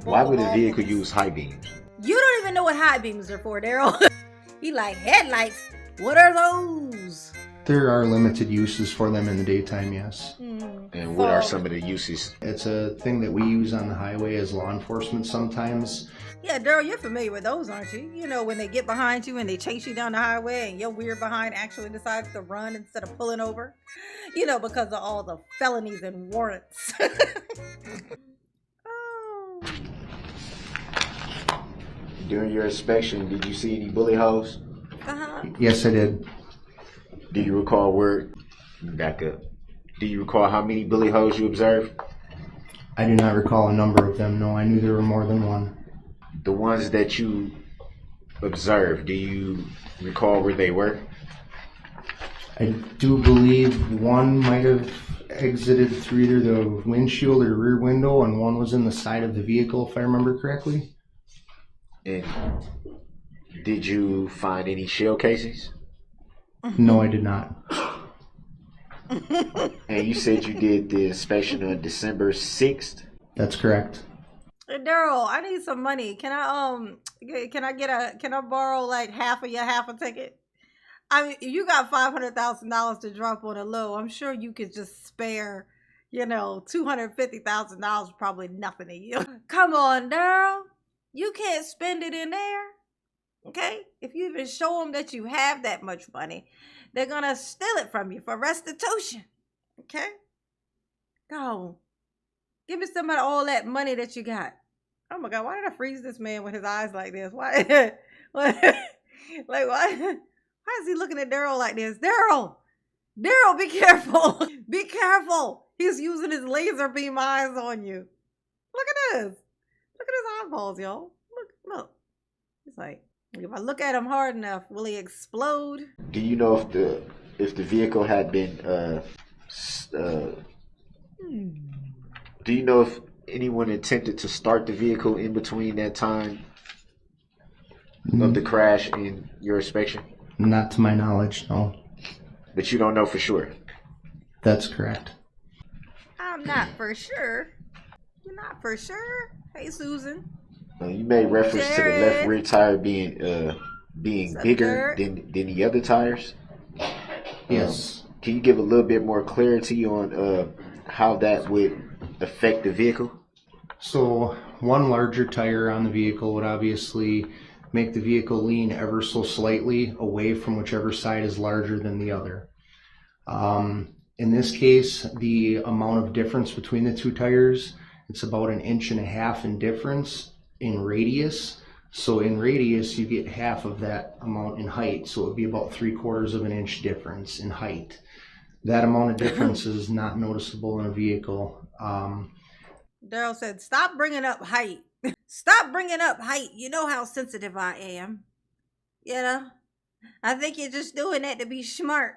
Why would a vehicle use high beams? You don't even know what high beams are for, Daryl. He like, headlights? What are those? There are limited uses for them in the daytime, yes. And what are some of the uses? It's a thing that we use on the highway as law enforcement sometimes. Yeah, Daryl, you're familiar with those, aren't you? You know, when they get behind you and they chase you down the highway and your weird behind actually decides to run instead of pulling over. You know, because of all the felonies and warrants. Oh. During your inspection, did you see any bullet holes? Yes, I did. Do you recall back up. Do you recall how many bullet holes you observed? I do not recall a number of them. No, I knew there were more than one. The ones that you observed, do you recall where they were? I do believe one might have exited through either the windshield or rear window, and one was in the side of the vehicle, if I remember correctly. And did you find any shell casings? No, I did not. And you said you did the inspection on December 6th? That's correct. Hey, Daryl, I need some money. Can I borrow like half a ticket? I mean, you got $500,000 to drop on a low. I'm sure you could just spare, $250,000, probably nothing to you. Come on, Daryl. You can't spend it in there. Okay? If you even show them that you have that much money, they're going to steal it from you for restitution. Okay? Go. Give me some of all that money that you got. Oh my God, why did I freeze this man with his eyes like this? Why? Why is he looking at Daryl like this? Daryl, be careful. Be careful. He's using his laser beam eyes on you. Look at this. Look at his eyeballs, y'all. Look. It's like, if I look at him hard enough, will he explode? Do you know if the vehicle had been do you know if anyone attempted to start the vehicle in between that time of the crash and your inspection? Not to my knowledge, no. But you don't know for sure? That's correct. I'm not for sure. You're not for sure? Hey, Susan. You made reference to the left rear tire being bigger than the other tires. Yes. Can you give a little bit more clarity on how that would affect the vehicle? So one larger tire on the vehicle would obviously make the vehicle lean ever so slightly away from whichever side is larger than the other. In this case, the amount of difference between the two tires, it's about 1.5 inches in difference in radius. So in radius, you get half of that amount in height. So it would be about 3/4 of an inch difference in height. That amount of difference is not noticeable in a vehicle. Daryl said, stop bringing up height. Stop bringing up height. You know how sensitive I am. I think you're just doing that to be smart,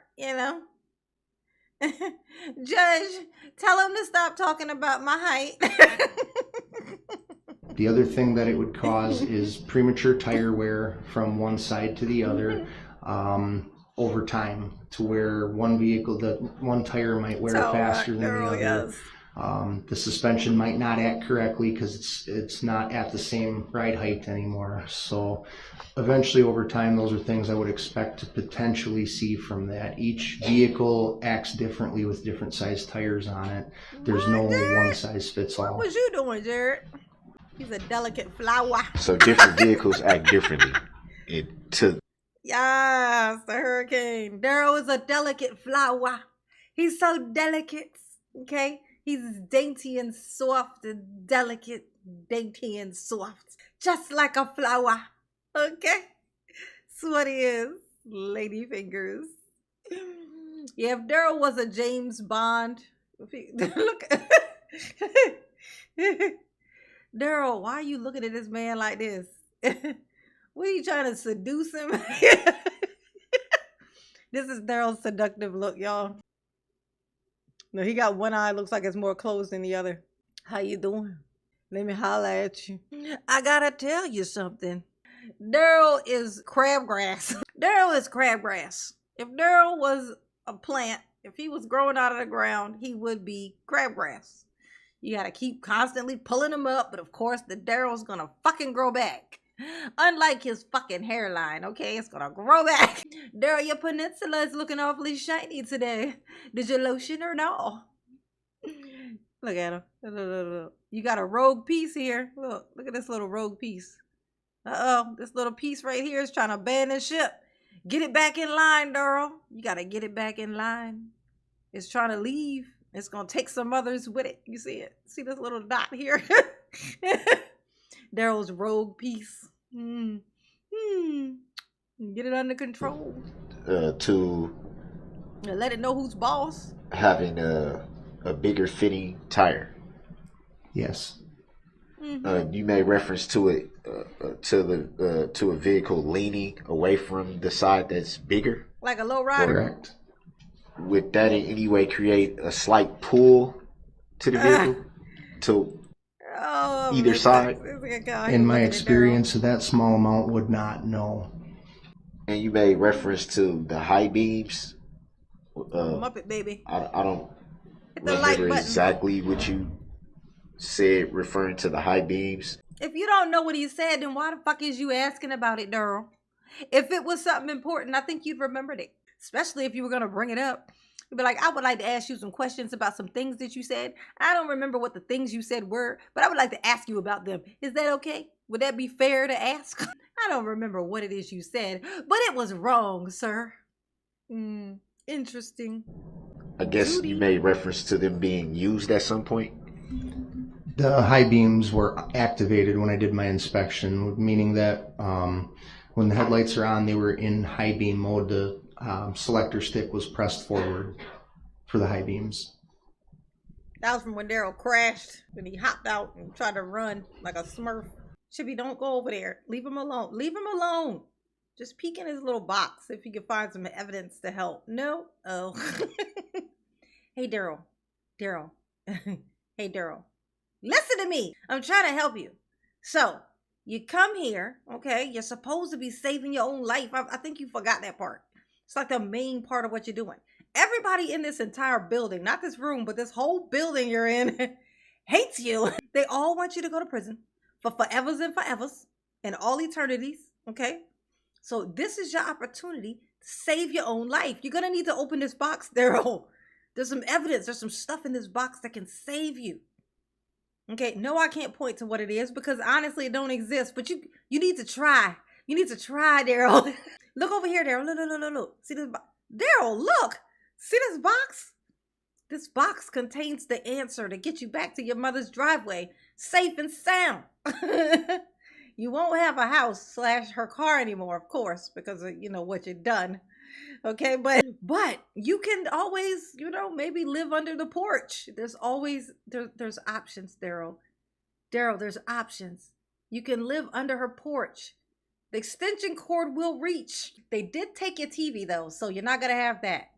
Judge, tell him to stop talking about my height. The other thing that it would cause is premature tire wear from one side to the other over time, to where one tire might wear faster than the other. Yes. The suspension might not act correctly because it's not at the same ride height anymore. So eventually over time, those are things I would expect to potentially see from that. Each vehicle acts differently with different size tires on it. There's no one size fits all. What was you doing, Jared? He's a delicate flower. So different vehicles act differently. Yes, the hurricane. Daryl is a delicate flower. He's so delicate, okay? He's dainty and soft and delicate, dainty and soft. Just like a flower, okay? That's what he is, lady fingers. Yeah, if Daryl was a James Bond, look. Daryl, why are you looking at this man like this? What are you trying to seduce him? This is Daryl's seductive look, y'all. No, he got one eye, looks like it's more closed than the other. How you doing? Let me holler at you. I gotta tell you something. Daryl is crabgrass. Daryl is crabgrass. If Daryl was a plant, if he was growing out of the ground, he would be crabgrass. You gotta keep constantly pulling them up, but of course the Darrell's gonna fucking grow back. Unlike his fucking hairline, okay? It's gonna grow back. Darrell, your peninsula is looking awfully shiny today. Did you lotion or no? Look at him. Look. You got a rogue piece here. Look at this little rogue piece. Uh-oh, this little piece right here is trying to abandon ship. Get it back in line, Darrell. You gotta get it back in line. It's trying to leave. It's gonna take some others with it. You see it? See this little dot here? Darrell's rogue piece. Get it under control. To let it know who's boss. having a bigger fitting tire. Yes. You made reference to it to a vehicle leaning away from the side that's bigger. Like a low rider. Correct. Would that in any way create a slight pull to the vehicle to either side? In my experience, that small amount would not, no. And you made reference to the high beams. Muppet baby. I don't Hit the like remember button. exactly what you said referring to the high beams. If you don't know what he said, then why the fuck is you asking about it, Darrell? If it was something important, I think you'd remembered it. Especially if you were going to bring it up. You'd be like, I would like to ask you some questions about some things that you said. I don't remember what the things you said were, but I would like to ask you about them. Is that okay? Would that be fair to ask? I don't remember what it is you said, but it was wrong, sir. Interesting. I guess you made reference to them being used at some point. The high beams were activated when I did my inspection, meaning that when the headlights are on, they were in high beam mode. The selector stick was pressed forward for the high beams. That was from when Darrell crashed, when he hopped out and tried to run like a smurf. Chippy, don't go over there. Leave him alone. Leave him alone. Just peek in his little box if you can find some evidence to help. No? Oh. Hey, Darrell. Darrell. Hey, Darrell. Listen to me. I'm trying to help you. So, you come here, okay? You're supposed to be saving your own life. I think you forgot that part. It's like the main part of what you're doing. Everybody in this entire building, not this room, but this whole building you're in, hates you. They all want you to go to prison for forevers and forevers and all eternities, okay? So this is your opportunity to save your own life. You're going to need to open this box, Darrell. There's some evidence. There's some stuff in this box that can save you. Okay, no, I can't point to what it is because honestly it don't exist, but you need to try. You need to try, Darrell. Look over here, Darrell. Look. See this box? Darrell, look. See this box? This box contains the answer to get you back to your mother's driveway, safe and sound. You won't have a house / her car anymore, of course, because of, what you've done. Okay, but you can always, maybe live under the porch. There's always, there's options, Darrell. Darrell, there's options. You can live under her porch. The extension cord will reach. They did take your TV though, so you're not going to have that.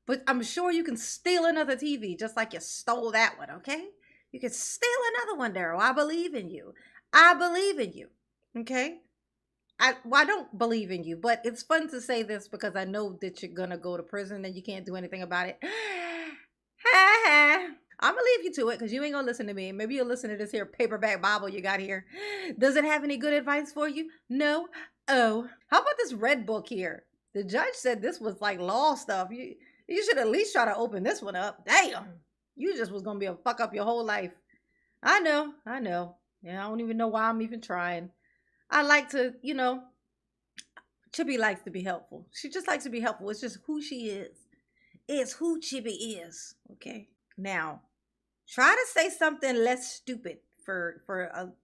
But I'm sure you can steal another TV just like you stole that one, okay? You can steal another one, Darrell. I believe in you. I believe in you, okay? I don't believe in you, but it's fun to say this because I know that you're going to go to prison and you can't do anything about it. I'm going to leave you to it because you ain't going to listen to me. Maybe you'll listen to this here paperback Bible you got here. Does it have any good advice for you? No. Oh. How about this red book here? The judge said this was like law stuff. You should at least try to open this one up. Damn. You just was going to be a fuck up your whole life. I know. Yeah, I don't even know why I'm even trying. I like to, Chippy likes to be helpful. She just likes to be helpful. It's just who she is. It's who Chippy is. Okay. Now, try to say something less stupid for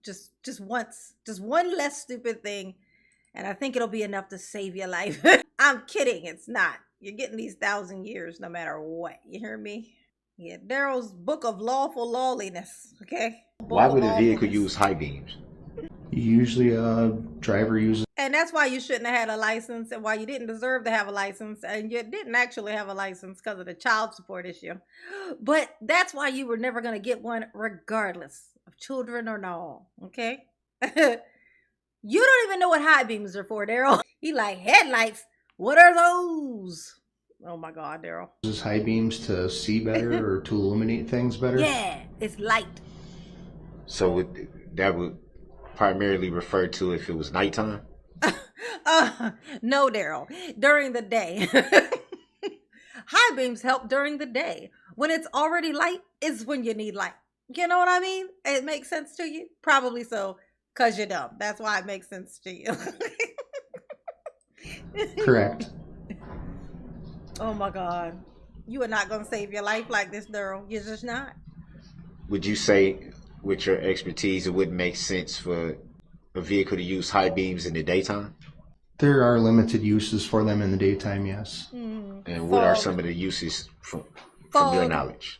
just once. Just one less stupid thing. And I think it'll be enough to save your life. I'm kidding. It's not. You're getting these 1,000 years no matter what. You hear me? Yeah, Darrell's Book of Lawful Lawliness. Okay? Why would a vehicle use high beams? Usually a driver uses. And that's why you shouldn't have had a license and why you didn't deserve to have a license. And you didn't actually have a license because of the child support issue. But that's why you were never going to get one regardless of children or no. Okay? You don't even know what high beams are for, Darrell. He like headlights. What are those? Oh my God, Darrell. Uses high beams to see better or to illuminate things better. Yeah, it's light. So that would primarily refer to if it was nighttime. No, Daryl. During the day. High beams help during the day. When it's already light is when you need light. You know what I mean? It makes sense to you? Probably so, because you're dumb. That's why it makes sense to you. Correct. Oh my God. You are not going to save your life like this, Daryl. You're just not. Would you say, with your expertise, it wouldn't make sense for a vehicle to use high beams in the daytime? There are limited uses for them in the daytime, yes. And what are some of the uses from your knowledge?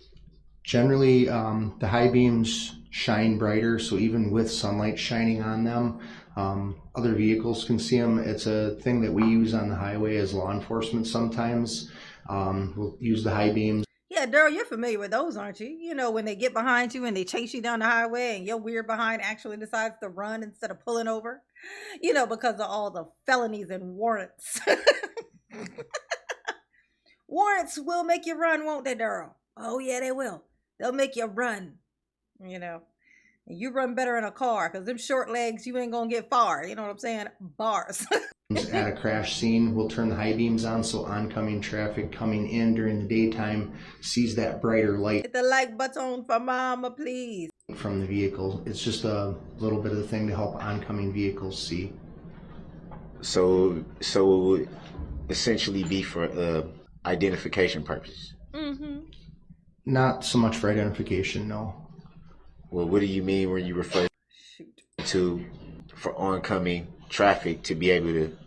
Generally, the high beams shine brighter, so even with sunlight shining on them, other vehicles can see them. It's a thing that we use on the highway as law enforcement sometimes. We'll use the high beams. Yeah, Daryl, you're familiar with those, aren't you? You know, when they get behind you and they chase you down the highway and your weird behind actually decides to run instead of pulling over, you know, because of all the felonies and warrants. Warrants will make you run, won't they, Daryl? Oh, yeah, they will. They'll make you run, you know. And you run better in a car because them short legs, you ain't going to get far. You know what I'm saying? Bars. At a crash scene, we'll turn the high beams on so oncoming traffic coming in during the daytime sees that brighter light. Hit the like button for mama, please. From the vehicle. It's just a little bit of the thing to help oncoming vehicles see. So it would essentially be for identification purposes. Not so much for identification, no. Well, what do you mean when you refer to for oncoming traffic to be able to?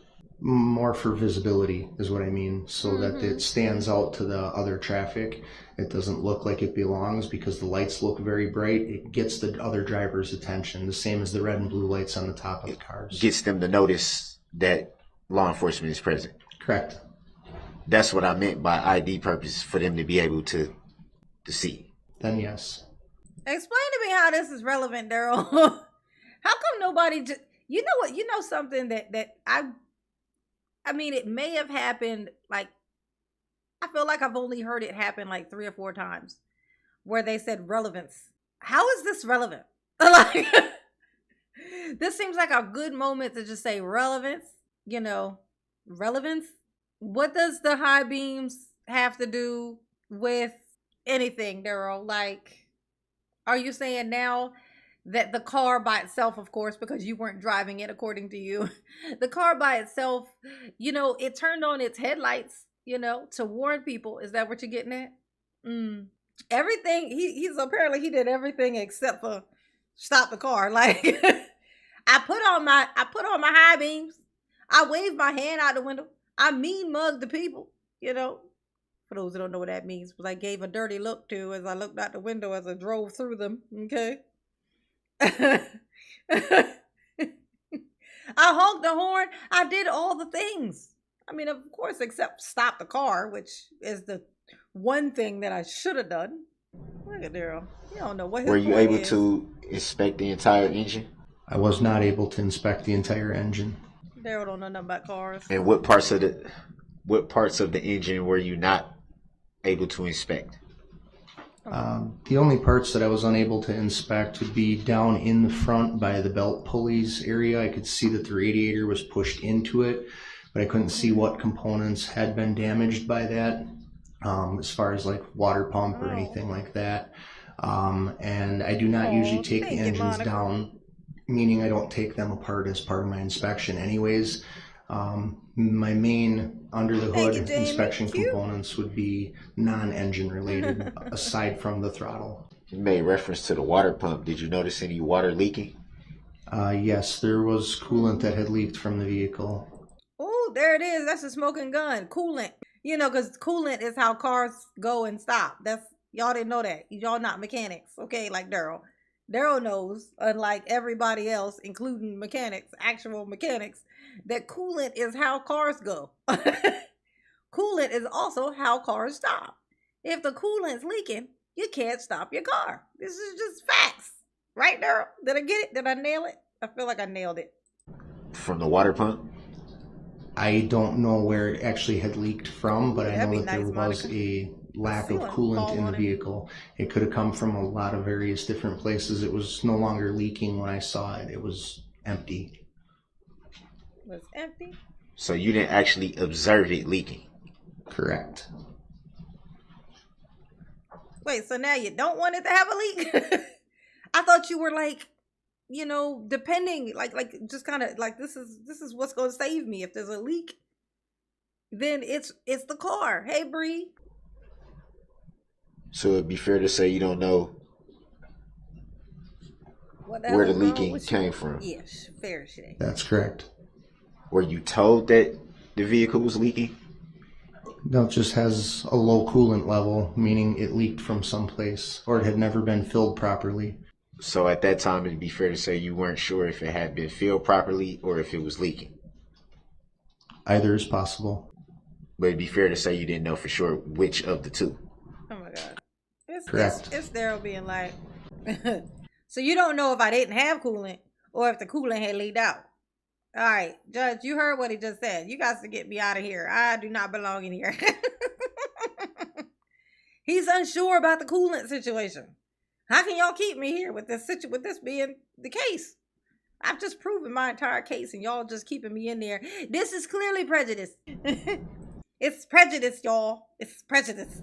More for visibility is what I mean, so that it stands out to the other traffic. It doesn't look like it belongs because the lights look very bright. It gets the other driver's attention, the same as the red and blue lights on the top of the cars. Gets them to notice that law enforcement is present. Correct. That's what I meant by ID purposes, for them to be able to see. Then yes. Explain to me how this is relevant, Daryl. How come nobody just, you know what, you know something that I mean, it may have happened, like, I feel like I've only heard it happen like 3 or 4 times where they said relevance. How is this relevant? Like, this seems like a good moment to just say relevance, you know, relevance. What does the high beams have to do with anything, Daryl? Like, are you saying now that the car by itself, of course, because you weren't driving it according to you, the car by itself, you know, it turned on its headlights, you know, to warn people? Is that what you're getting at? Everything, he's apparently he did everything except for stop the car. Like, I put on my high beams. I waved my hand out the window. I mean mugged the people, you know. For those who don't know what that means, because I gave a dirty look to as I looked out the window as I drove through them. Okay. I honked the horn. I did all the things. I mean, of course, except stop the car, which is the one thing that I should have done. Look at Daryl. You don't know what his Were you point able is. to inspect the entire engine? I was not able to inspect the entire engine. Daryl don't know nothing about cars. And what parts of the engine were you not able to inspect? The only parts that I was unable to inspect would be down in the front by the belt pulleys area. I could see that the radiator was pushed into it, but I couldn't see what components had been damaged by that, as far as like water pump or anything like that. And I do not usually take the engines down, meaning I don't take them apart as part of my inspection anyways. My main under the hood inspection components would be non-engine related aside from the throttle. You made reference to the water pump. Did you notice any water leaking? Yes, there was coolant that had leaked from the vehicle. Oh, there it is. That's a smoking gun. Coolant. You know, because coolant is how cars go and stop. That's, y'all didn't know that. Y'all not mechanics, okay? Like Daryl. Daryl knows, unlike everybody else, including mechanics, actual mechanics, that coolant is how cars go. Coolant is also how cars stop. If the coolant's leaking, you can't stop your car. This is just facts. Right, Daryl? Did I get it? Did I nail it? I feel like I nailed it. From the water pump? I don't know where it actually had leaked from, but I know that there was a lack of Sealant coolant fall in the on it. vehicle. It could have come from a lot of various different places. It was no longer leaking when I saw it. It was empty. Was empty. So you didn't actually observe it leaking. Correct. Wait, so now you don't want it to have a leak? I thought you were like, you know, depending, like just kind of like this is what's going to save me if there's a leak. Then it's the car. Hey, Bree. So it'd be fair to say you don't know What where the hell is wrong leaking with came you? from. Yeah, fair shit. That's correct. Were you told that the vehicle was leaking? No, it just has a low coolant level, meaning it leaked from someplace or it had never been filled properly. So at that time, it'd be fair to say you weren't sure if it had been filled properly or if it was leaking. Either is possible. But it'd be fair to say you didn't know for sure which of the two. Oh my god. Correct. It's Daryl being like, so you don't know if I didn't have coolant or if the coolant had leaked out. All right, Judge, you heard what he just said. You got to get me out of here. I do not belong in here. He's unsure about the coolant situation. How can y'all keep me here with this being the case? I've just proven my entire case and y'all just keeping me in there. This is clearly prejudice. It's prejudice, y'all. It's prejudice.